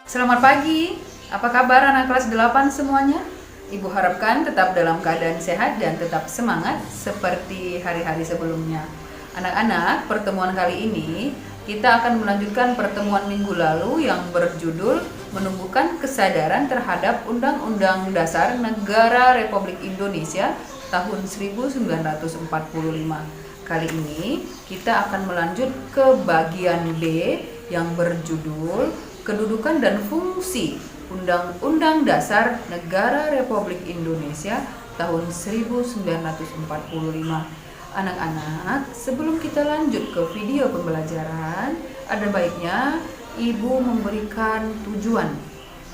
Selamat pagi, apa kabar anak kelas 8 semuanya? Ibu harapkan tetap dalam keadaan sehat dan tetap semangat seperti hari-hari sebelumnya. Anak-anak, pertemuan kali ini kita akan melanjutkan pertemuan minggu lalu yang berjudul Menumbuhkan Kesadaran Terhadap Undang-Undang Dasar Negara Republik Indonesia tahun 1945. Kali ini kita akan melanjut ke bagian B yang berjudul Kedudukan dan Fungsi Undang-Undang Dasar Negara Republik Indonesia tahun 1945. Anak-anak, sebelum kita lanjut ke video pembelajaran, ada baiknya Ibu memberikan tujuan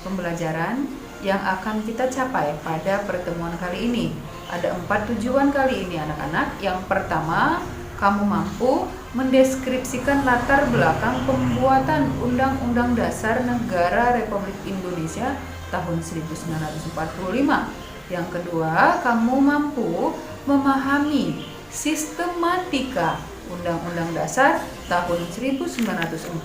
pembelajaran yang akan kita capai pada pertemuan kali ini. Ada 4 tujuan kali ini anak-anak. Yang pertama, kamu mampu mendeskripsikan latar belakang pembuatan Undang-Undang Dasar Negara Republik Indonesia tahun 1945. Yang kedua, kamu mampu memahami sistematika Undang-Undang Dasar tahun 1945.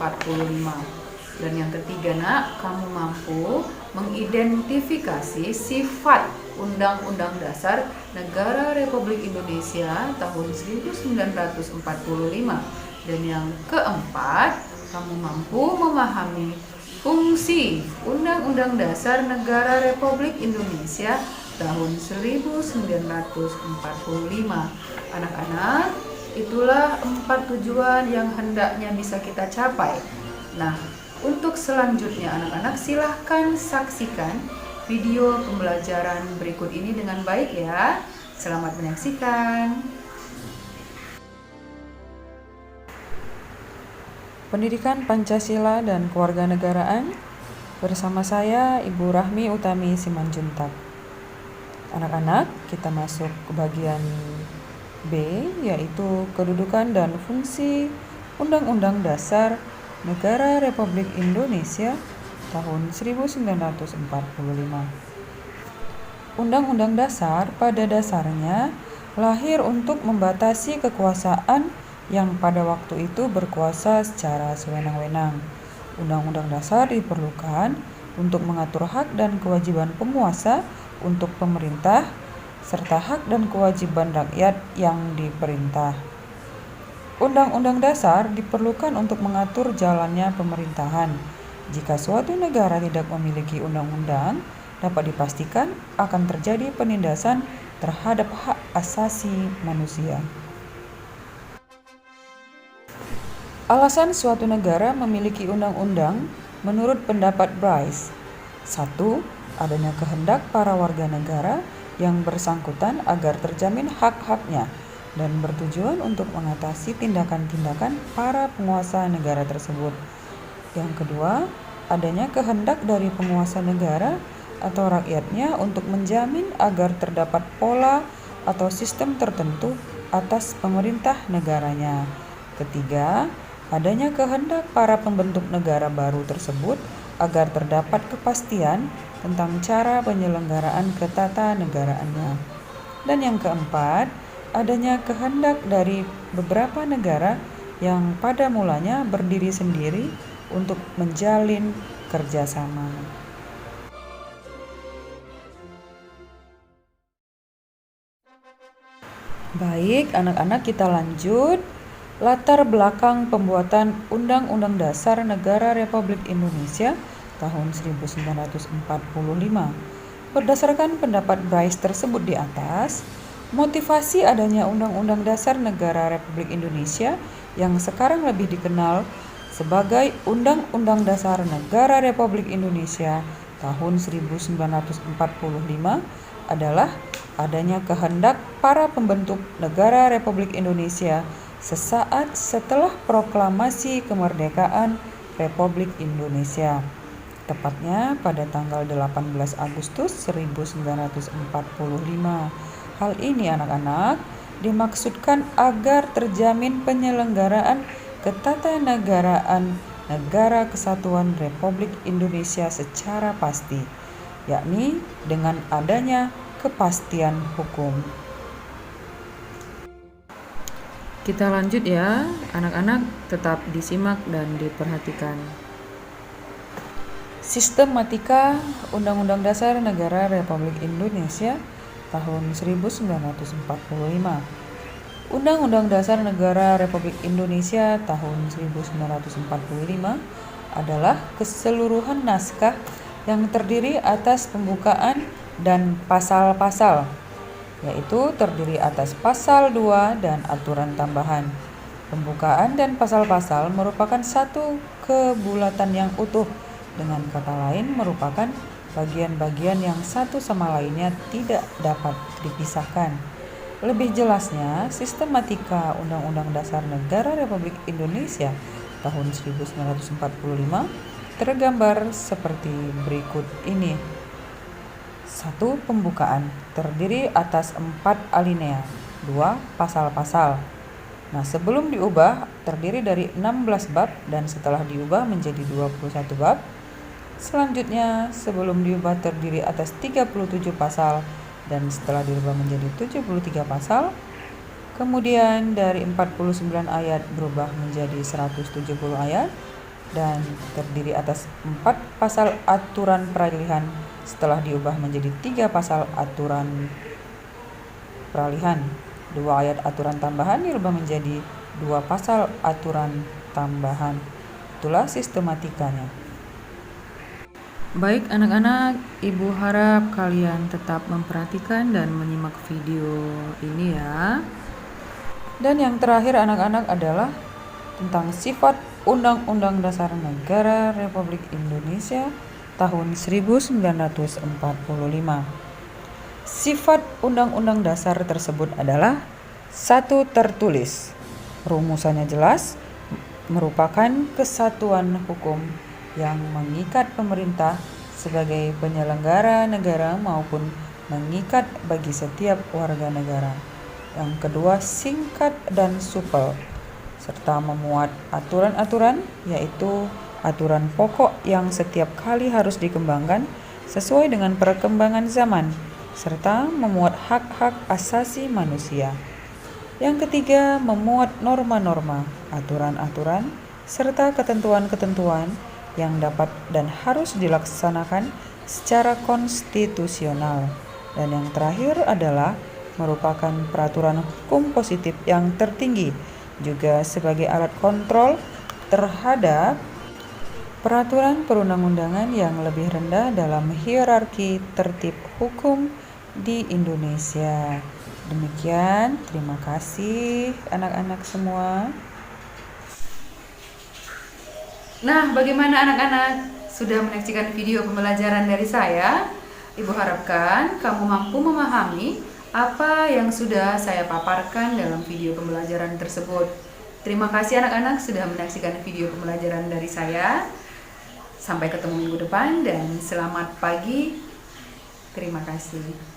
Dan yang ketiga, nak, kamu mampu mengidentifikasi sifat Undang-Undang Dasar Negara Republik Indonesia tahun 1945. Dan yang keempat, kamu mampu memahami fungsi Undang-Undang Dasar Negara Republik Indonesia tahun 1945. Anak-anak, itulah 4 tujuan yang hendaknya bisa kita capai. Nah, untuk selanjutnya anak-anak silahkan saksikan video pembelajaran berikut ini dengan baik ya. Selamat menyaksikan. Pendidikan Pancasila dan Kewarganegaraan bersama saya Ibu Rahmi Utami Simanjuntak. Anak-anak, kita masuk ke bagian B, yaitu kedudukan dan fungsi Undang-Undang Dasar Negara Republik Indonesia tahun 1945. Undang-Undang Dasar pada dasarnya lahir untuk membatasi kekuasaan yang pada waktu itu berkuasa secara sewenang-wenang. Undang-Undang Dasar diperlukan untuk mengatur hak dan kewajiban penguasa untuk pemerintah, serta hak dan kewajiban rakyat yang diperintah. Undang-Undang Dasar diperlukan untuk mengatur jalannya pemerintahan. Jika suatu negara tidak memiliki undang-undang, dapat dipastikan akan terjadi penindasan terhadap hak asasi manusia. Alasan suatu negara memiliki undang-undang menurut pendapat Bryce: 1. Adanya kehendak para warga negara yang bersangkutan agar terjamin hak-haknya dan bertujuan untuk mengatasi tindakan-tindakan para penguasa negara tersebut. Yang kedua, adanya kehendak dari penguasa negara atau rakyatnya untuk menjamin agar terdapat pola atau sistem tertentu atas pemerintah negaranya. Ketiga, adanya kehendak para pembentuk negara baru tersebut agar terdapat kepastian tentang cara penyelenggaraan ketatanegaraannya. Dan yang keempat, adanya kehendak dari beberapa negara yang pada mulanya berdiri sendiri untuk menjalin kerjasama. Baik, anak-anak, kita lanjut. Latar belakang pembuatan Undang-Undang Dasar Negara Republik Indonesia tahun 1945. Berdasarkan pendapat Bryce tersebut di atas, motivasi adanya Undang-Undang Dasar Negara Republik Indonesia yang sekarang lebih dikenal sebagai Undang-Undang Dasar Negara Republik Indonesia tahun 1945 adalah adanya kehendak para pembentuk negara Republik Indonesia sesaat setelah proklamasi kemerdekaan Republik Indonesia, tepatnya pada tanggal 18 Agustus 1945. Hal ini anak-anak dimaksudkan agar terjamin penyelenggaraan ketatanegaraan Negara Kesatuan Republik Indonesia secara pasti, yakni dengan adanya kepastian hukum. Kita lanjut ya, anak-anak, tetap disimak dan diperhatikan. Sistematika Undang-Undang Dasar Negara Republik Indonesia tahun 1945. Undang-Undang Dasar Negara Republik Indonesia tahun 1945 adalah keseluruhan naskah yang terdiri atas pembukaan dan pasal-pasal, yaitu terdiri atas pasal 2 dan aturan tambahan. Pembukaan dan pasal-pasal merupakan satu kebulatan yang utuh, dengan kata lain merupakan bagian-bagian yang satu sama lainnya tidak dapat dipisahkan. Lebih jelasnya, sistematika Undang-Undang Dasar Negara Republik Indonesia tahun 1945 tergambar seperti berikut ini. 1. Pembukaan terdiri atas 4 alinea, 2 pasal-pasal. Nah, sebelum diubah terdiri dari 16 bab dan setelah diubah menjadi 21 bab. Selanjutnya, sebelum diubah terdiri atas 37 pasal dan setelah diubah menjadi 73 pasal. Kemudian dari 49 ayat berubah menjadi 170 ayat dan terdiri atas 4 pasal aturan peralihan setelah diubah menjadi 3 pasal aturan peralihan. 2 ayat aturan tambahan dirubah menjadi 2 pasal aturan tambahan. Itulah sistematikanya. Baik anak-anak, Ibu harap kalian tetap memperhatikan dan menyimak video ini ya. Dan yang terakhir anak-anak adalah tentang sifat Undang-Undang Dasar Negara Republik Indonesia tahun 1945. Sifat Undang-Undang Dasar tersebut adalah: 1. Tertulis. Rumusannya jelas, merupakan kesatuan hukum yang mengikat pemerintah sebagai penyelenggara negara maupun mengikat bagi setiap warga negara. Yang kedua, singkat dan supel, serta memuat aturan-aturan, yaitu aturan pokok yang setiap kali harus dikembangkan sesuai dengan perkembangan zaman, serta memuat hak-hak asasi manusia. Yang ketiga, memuat norma-norma, aturan-aturan, serta ketentuan-ketentuan yang dapat dan harus dilaksanakan secara konstitusional. Dan yang terakhir adalah merupakan peraturan hukum positif yang tertinggi, juga sebagai alat kontrol terhadap peraturan perundang-undangan yang lebih rendah dalam hierarki tertib hukum di Indonesia. Demikian, terima kasih anak-anak semua. Nah, bagaimana anak-anak? Sudah menyaksikan video pembelajaran dari saya? Ibu harapkan kamu mampu memahami apa yang sudah saya paparkan dalam video pembelajaran tersebut. Terima kasih anak-anak sudah menyaksikan video pembelajaran dari saya. Sampai ketemu minggu depan dan selamat pagi. Terima kasih.